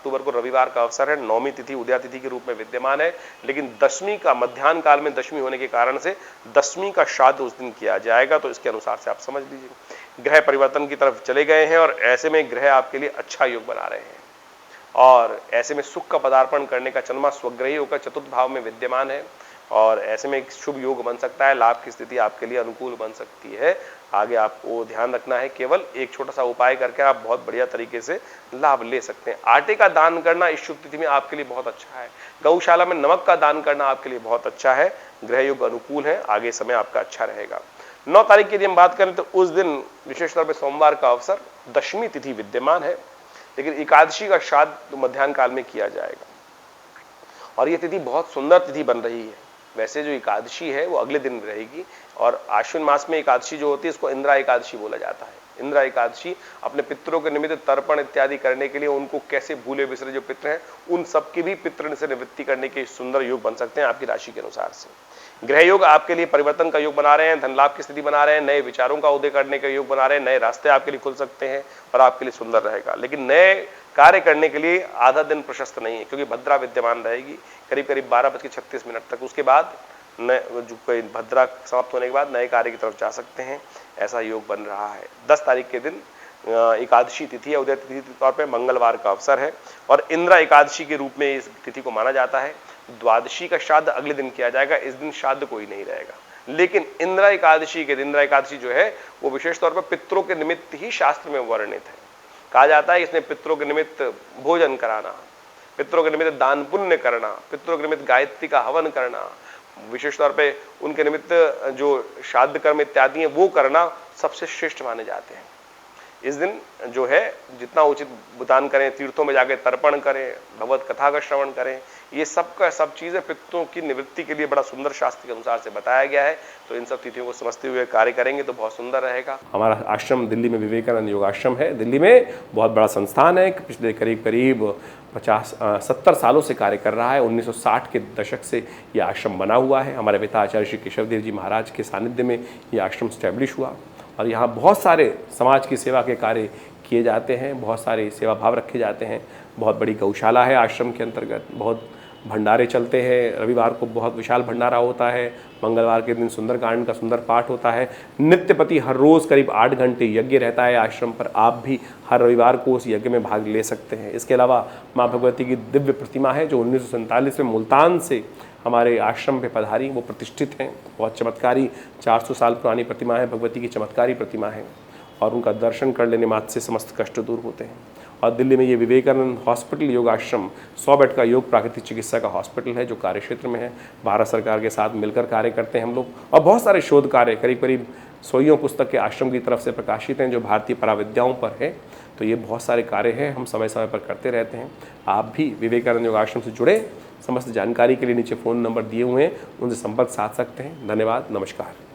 अक्टूबर को रविवार का अवसर है। 9वीं तिथि उदया तिथि के रूप में विद्यमान है, लेकिन दशमी का मध्याह्न काल में दशमी होने के कारण से दशमी का श्राद्ध उस दिन किया जाएगा। तो इसके अनुसार से आप समझ लीजिए। ग्रह परिवर्तन की तरफ चले गए हैं और ऐसे में ग्रह आपके लिए अच्छा योग बना रहे हैं और ऐसे में सुख का पदार्पण करने का चंद्रमा स्वग्रही होकर चतुर्थ भाव में विद्यमान है और ऐसे में एक शुभ योग बन सकता है। लाभ की स्थिति आपके लिए अनुकूल बन सकती है। आगे आपको ध्यान रखना है, केवल एक छोटा सा उपाय करके आप बहुत बढ़िया तरीके से लाभ ले सकते हैं। आटे का दान करना इस शुभ तिथि में आपके लिए बहुत अच्छा है। गौशाला में नमक का दान करना आपके लिए बहुत अच्छा है। ग्रह योग अनुकूल है, आगे समय आपका अच्छा रहेगा। 9 तारीख की यदि हम बात करें तो उस दिन विशेष तौर पर सोमवार का अवसर, दशमी तिथि विद्यमान है, लेकिन एकादशी का श्राद्ध मध्याह्न काल में किया जाएगा और यह तिथि बहुत सुंदर तिथि बन रही है। वैसे जो एकादशी है वो अगले दिन रहेगी और आश्विन मास में एकादशी जो होती है इसको इंद्रा एकादशी बोला जाता है। इंद्रा एकादशी अपने पितरों के निमित्त तर्पण इत्यादि करने के लिए, उनको कैसे भूले बिसरे जो पितर हैं उन सबकी भी पितृ से निवृत्ति करने के सुंदर योग बन सकते हैं आपकी राशि के अनुसार से। ग्रह योग आपके लिए परिवर्तन का योग बना रहे हैं, धन लाभ की स्थिति बना रहे हैं, नए विचारों का उदय करने का योग बना रहे हैं, नए रास्ते आपके लिए खुल सकते हैं और आपके लिए सुंदर रहेगा। लेकिन नए कार्य करने के लिए आधा दिन प्रशस्त नहीं है, क्योंकि भद्रा विद्यमान रहेगी करीब करीब 12:36 तक। उसके बाद जो कोई भद्रा समाप्त होने के बाद नए कार्य की तरफ जा सकते हैं, ऐसा योग बन रहा है। 10 तारीख के दिन एकादशी तिथि है, उदय तिथि के तौर पे मंगलवार का अवसर है और इंद्रा एकादशी के रूप में इस तिथि को माना जाता है। द्वादशी का श्राद्ध अगले दिन किया जाएगा, इस दिन श्राद्ध कोई नहीं रहेगा। लेकिन इंद्रा एकादशी के दिन, इंद्रा एकादशी जो है वो विशेष तौर पर पितरों के निमित्त ही शास्त्र में वर्णित है। कहा जाता है इसने पितरों के निमित्त भोजन कराना, पितरों के निमित्त दान पुण्य करना, पितरों के निमित्त गायत्री का हवन करना, विशेष तौर पे उनके निमित्त जो श्राद्ध कर्म इत्यादि हैं वो करना सबसे श्रेष्ठ माने जाते हैं। इस दिन जो है जितना उचित दान करें, तीर्थों में जाकर तर्पण करें, भगवत कथा का श्रवण करें, ये सब का सब चीजें पितरों की निवृत्ति के लिए बड़ा सुंदर शास्त्र के अनुसार से बताया गया है। तो इन सब तिथियों को समझते हुए कार्य करेंगे तो बहुत सुंदर रहेगा। हमारा आश्रम दिल्ली में विवेकानंद योगाश्रम है। दिल्ली में बहुत बड़ा संस्थान है, पिछले करीब करीब 70 सालों से कार्य कर रहा है। 1960 के दशक से ये आश्रम बना हुआ है। हमारे पिता आचार्य श्री केशव देव जी महाराज के सानिध्य में ये आश्रम स्टैब्लिश हुआ और यहाँ बहुत सारे समाज की सेवा के कार्य किए जाते हैं, बहुत सारे सेवा भाव रखे जाते हैं। बहुत बड़ी गौशाला है आश्रम के अंतर्गत, बहुत भंडारे चलते हैं। रविवार को बहुत विशाल भंडारा होता है, मंगलवार के दिन सुंदरकांड का सुंदर पाठ होता है। नित्यपति हर रोज़ करीब 8 घंटे यज्ञ रहता है आश्रम पर। आप भी हर रविवार को उस यज्ञ में भाग ले सकते हैं। इसके अलावा माँ भगवती की दिव्य प्रतिमा है जो 1947 में मुल्तान से हमारे आश्रम पे पधारी, वो प्रतिष्ठित हैं। बहुत चमत्कारी 400 साल पुरानी प्रतिमा है, भगवती की चमत्कारी प्रतिमा है और उनका दर्शन कर लेने मात्र से समस्त कष्ट दूर होते हैं। और दिल्ली में ये विवेकानंद हॉस्पिटल योगाश्रम 100 बेड का योग प्राकृतिक चिकित्सा का हॉस्पिटल है जो कार्य क्षेत्र में है। भारत सरकार के साथ मिलकर कार्य करते हैं हम लोग और बहुत सारे शोध कार्य करीब करीब 100 पुस्तक के आश्रम की तरफ से प्रकाशित हैं जो भारतीय पराविद्याओं पर है। तो ये बहुत सारे कार्य हैं, हम समय समय पर करते रहते हैं। आप भी विवेकानंद योगाश्रम से जुड़े, समस्त जानकारी के लिए नीचे फ़ोन नंबर दिए हुए हैं, उनसे संपर्क साध सकते हैं। धन्यवाद, नमस्कार।